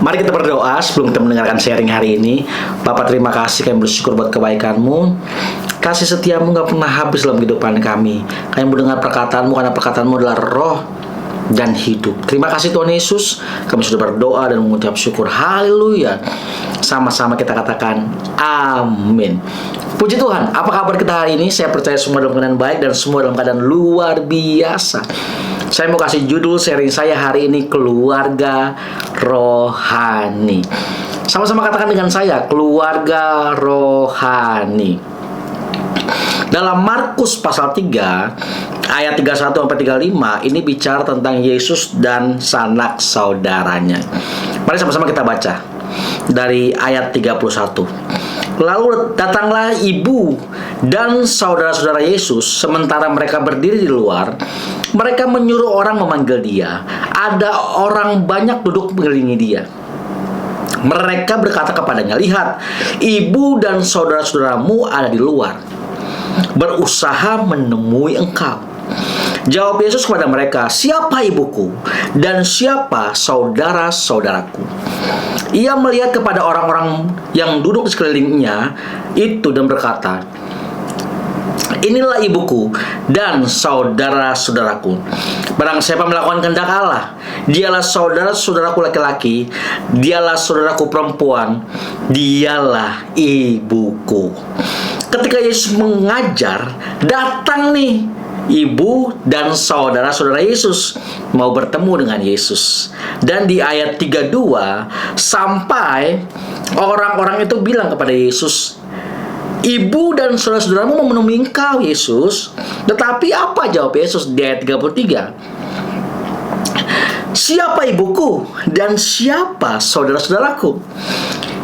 Mari kita berdoa sebelum kita mendengarkan sharing hari ini. Bapak, terima kasih, kami bersyukur buat kebaikan-Mu. Kasih setiamu gak pernah habis dalam kehidupan kami. Kami mendengar perkataanmu karena perkataanmu adalah roh dan hidup. Terima kasih Tuhan Yesus. Kami sudah berdoa dan mengucap syukur. Haleluya. Sama-sama kita katakan amin. Puji Tuhan. Apa kabar kita hari ini? Saya percaya semua dalam keadaan baik dan semua dalam keadaan luar biasa. Saya mau kasih judul sharing saya hari ini, keluarga rohani. Sama-sama katakan dengan saya, keluarga rohani. Dalam Markus pasal 3 ayat 31 sampai 35 ini bicara tentang Yesus dan sanak saudaranya. Mari sama-sama kita baca dari ayat 31. Lalu datanglah ibu dan saudara-saudara Yesus, sementara mereka berdiri di luar. Mereka menyuruh orang memanggil dia. Ada orang banyak duduk mengelilingi dia. Mereka berkata kepadanya, "Lihat, ibu dan saudara-saudaramu ada di luar, berusaha menemui engkau." Jawab Yesus kepada mereka, "Siapa ibuku dan siapa saudara-saudaraku?" Ia melihat kepada orang-orang yang duduk di sekelilingnya itu dan berkata, "Inilah ibuku dan saudara-saudaraku. Barang siapa melakukan kehendak Allah, dialah saudara-saudaraku laki-laki, dialah saudaraku perempuan, dialah ibuku." Ketika Yesus mengajar, datang nih ibu dan saudara-saudara Yesus mau bertemu dengan Yesus. Dan di ayat 32 sampai orang-orang itu bilang kepada Yesus, "Ibu dan saudara-saudaramu mau menemui engkau, Yesus." Tetapi apa jawab Yesus di ayat 33? "Siapa ibuku dan siapa saudara-saudaraku?"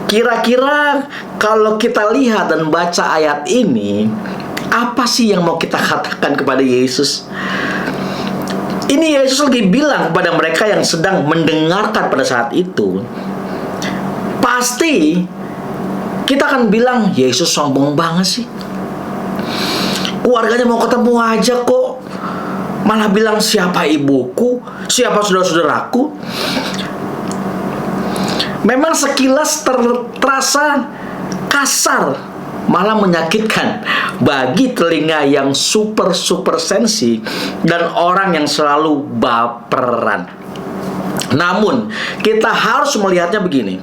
Kira-kira kalau kita lihat dan baca ayat ini, apa sih yang mau kita katakan kepada Yesus? Ini Yesus lagi bilang kepada mereka yang sedang mendengarkan pada saat itu. Pasti kita akan bilang, Yesus sombong banget sih. Keluarganya mau ketemu aja kok, malah bilang siapa ibuku, siapa saudara-saudaraku. Memang sekilas terasa kasar, malah menyakitkan bagi telinga yang super sensi dan orang yang selalu baperan. Namun, kita harus melihatnya begini.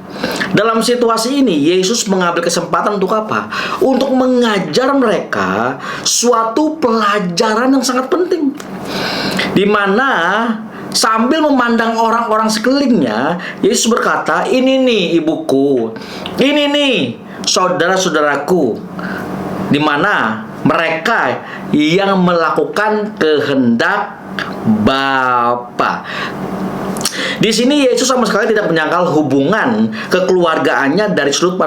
Dalam situasi ini, Yesus mengambil kesempatan untuk apa? Untuk mengajar mereka suatu pelajaran yang sangat penting. Di mana sambil memandang orang-orang sekelilingnya, Yesus berkata, "Ini nih ibuku, ini nih saudara-saudaraku." Di mana mereka yang melakukan kehendak Bapa. Di sini Yesus sama sekali tidak menyangkal hubungan kekeluargaannya dari sudut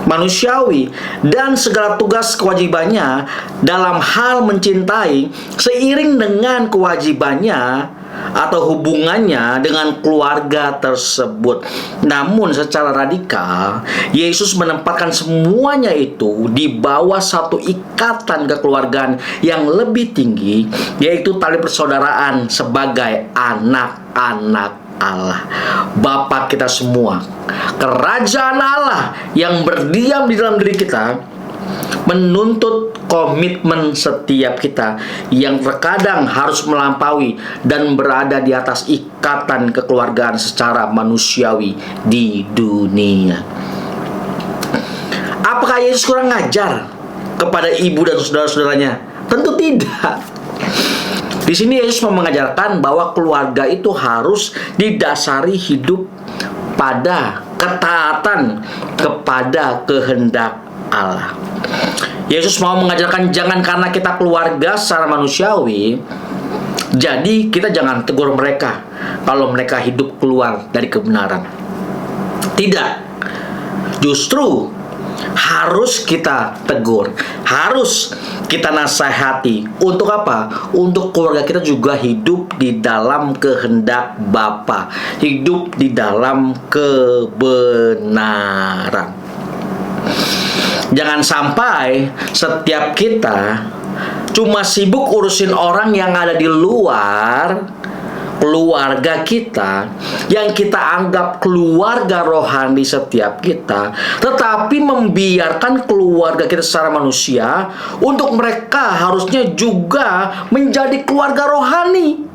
manusiawi dan segala tugas kewajibannya dalam hal mencintai seiring dengan kewajibannya atau hubungannya dengan keluarga tersebut. Namun secara radikal, Yesus menempatkan semuanya itu di bawah satu ikatan kekeluargaan yang lebih tinggi, yaitu tali persaudaraan sebagai anak-anak Allah, Bapa kita semua. Kerajaan Allah yang berdiam di dalam diri kita menuntut komitmen setiap kita yang terkadang harus melampaui dan berada di atas ikatan kekeluargaan secara manusiawi di dunia. Apakah Yesus kurang ngajar kepada ibu dan saudara-saudaranya? Tentu tidak. Di sini Yesus mau mengajarkan bahwa keluarga itu harus didasari hidup pada ketaatan kepada kehendak Allah. Yesus mau mengajarkan jangan karena kita keluarga secara manusiawi, jadi kita jangan tegur mereka kalau mereka hidup keluar dari kebenaran. Tidak. Justru harus kita tegur, harus kita nasihati. Untuk apa? Untuk keluarga kita juga hidup di dalam kehendak Bapa, hidup di dalam kebenaran. Jangan sampai setiap kita cuma sibuk urusin orang yang ada di luar, keluarga kita yang kita anggap keluarga rohani setiap kita, tetapi membiarkan keluarga kita secara manusia untuk mereka harusnya juga menjadi keluarga rohani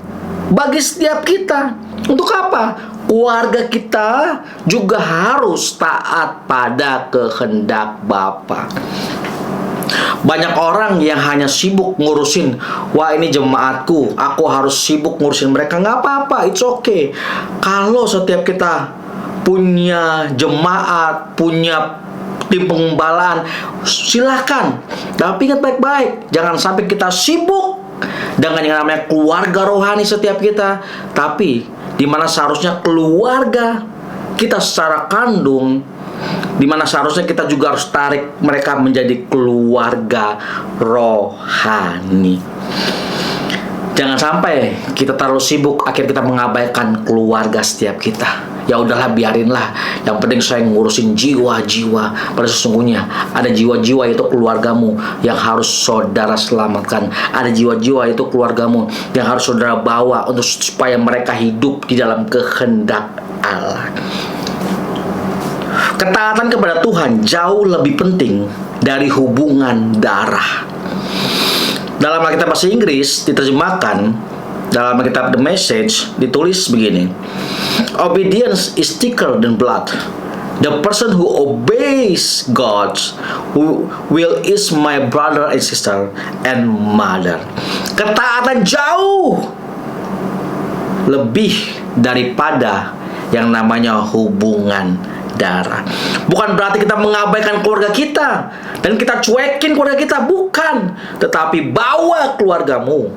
bagi setiap kita. Untuk apa? Keluarga kita juga harus taat pada kehendak Bapa. Banyak orang yang hanya sibuk ngurusin, wah ini jemaatku, aku harus sibuk ngurusin mereka. Nggak apa-apa, it's okay. Kalau setiap kita punya jemaat, punya tim penggembalaan, silahkan. Tapi ingat baik-baik, jangan sampai kita sibuk dengan yang namanya keluarga rohani setiap kita, tapi di mana seharusnya keluarga kita secara kandung, di mana seharusnya kita juga harus tarik mereka menjadi keluarga rohani. Jangan sampai kita terlalu sibuk akhirnya kita mengabaikan keluarga setiap kita. Ya udahlah, biarinlah. Yang penting saya ngurusin jiwa-jiwa. Pada sesungguhnya ada jiwa-jiwa itu keluargamu yang harus saudara selamatkan. Ada jiwa-jiwa itu keluargamu yang harus saudara bawa untuk supaya mereka hidup di dalam kehendak Allah. Ketaatan kepada Tuhan jauh lebih penting dari hubungan darah. Dalam Alkitab bahasa Inggris diterjemahkan, dalam Alkitab The Message ditulis begini: Obedience is thicker than blood. The person who obeys God's will is my brother and sister and mother. Ketaatan jauh lebih daripada yang namanya hubungan darah. Bukan berarti kita mengabaikan keluarga kita dan kita cuekin keluarga kita, bukan. Tetapi bawa keluargamu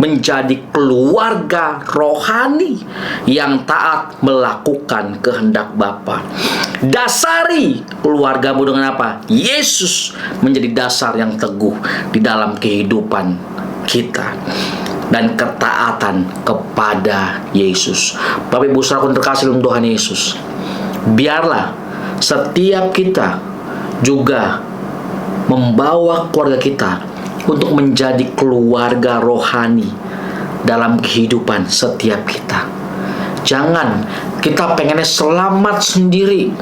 menjadi keluarga rohani yang taat melakukan kehendak Bapa. Dasari keluargamu dengan apa? Yesus menjadi dasar yang teguh di dalam kehidupan kita dan ketaatan kepada Yesus. Bapak Ibu saudara terkasih dalam Tuhan Yesus, biarlah setiap kita juga membawa keluarga kita untuk menjadi keluarga rohani dalam kehidupan setiap kita. Jangan kita pengennya selamat sendiri,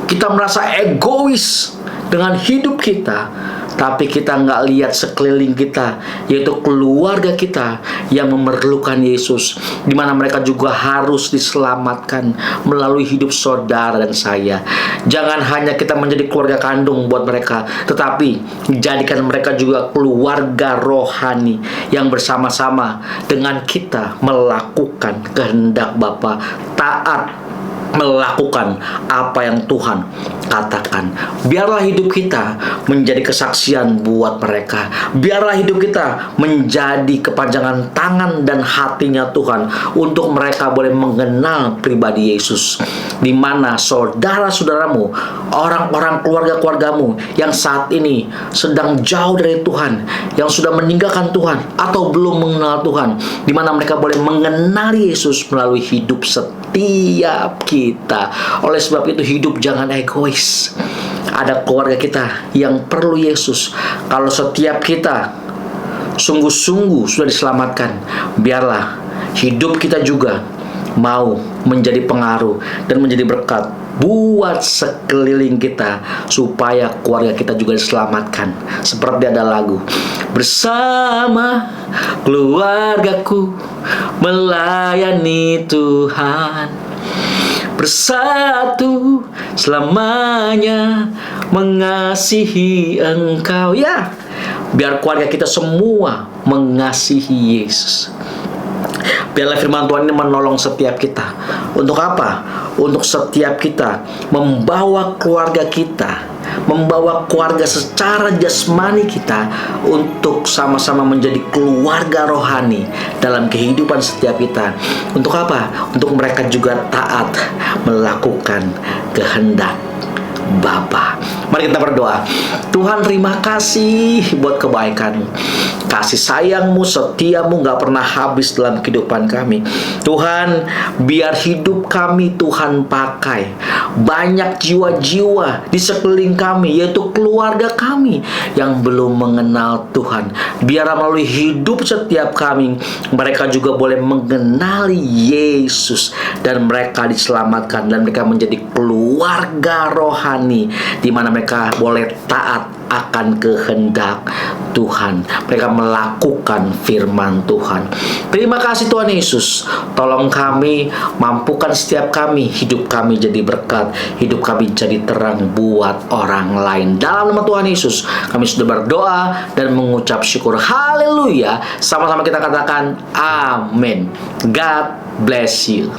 kita merasa egois dengan hidup kita, tapi kita nggak lihat sekeliling kita, yaitu keluarga kita yang memerlukan Yesus, di mana mereka juga harus diselamatkan melalui hidup saudara dan saya. Jangan hanya kita menjadi keluarga kandung buat mereka, tetapi jadikan mereka juga keluarga rohani yang bersama-sama dengan kita melakukan kehendak Bapa, taat melakukan apa yang Tuhan katakan. Biarlah hidup kita menjadi kesaksian buat mereka. Biarlah hidup kita menjadi kepanjangan tangan dan hatinya Tuhan untuk mereka boleh mengenal pribadi Yesus. Di mana saudara-saudaramu, orang-orang keluarga-keluargamu yang saat ini sedang jauh dari Tuhan, yang sudah meninggalkan Tuhan atau belum mengenal Tuhan, di mana mereka boleh mengenali Yesus melalui hidup setiap kita. Oleh sebab itu, hidup jangan egois. Ada keluarga kita yang perlu Yesus. Kalau setiap kita sungguh-sungguh sudah diselamatkan, biarlah hidup kita juga mau menjadi pengaruh dan menjadi berkat buat sekeliling kita, supaya keluarga kita juga diselamatkan. Seperti ada lagu, bersama keluargaku melayani Tuhan, bersatu selamanya mengasihi Engkau. Ya, biar keluarga kita semua mengasihi Yesus. Biarlah firman Tuhan ini menolong setiap kita. Untuk apa? Untuk setiap kita membawa keluarga kita, membawa keluarga secara jasmani kita untuk sama-sama menjadi keluarga rohani dalam kehidupan setiap kita. Untuk apa? Untuk mereka juga taat melakukan kehendak Bapa. Mari kita berdoa. Tuhan, terima kasih buat kebaikan-Mu. Kasih sayang-Mu, setiamu gak pernah habis dalam kehidupan kami. Tuhan, biar hidup kami Tuhan pakai banyak jiwa-jiwa di sekeliling kami, yaitu keluarga kami yang belum mengenal Tuhan. Biar melalui hidup setiap kami, mereka juga boleh mengenali Yesus, dan mereka diselamatkan, dan mereka menjadi keluarga rohani di mana mereka boleh taat akan kehendak Tuhan. Mereka melakukan firman Tuhan. Terima kasih Tuhan Yesus. Tolong kami, mampukan setiap kami, hidup kami jadi berkat, hidup kami jadi terang buat orang lain. Dalam nama Tuhan Yesus, kami sudah berdoa dan mengucap syukur. Haleluya. Sama-sama kita katakan amin. God bless you.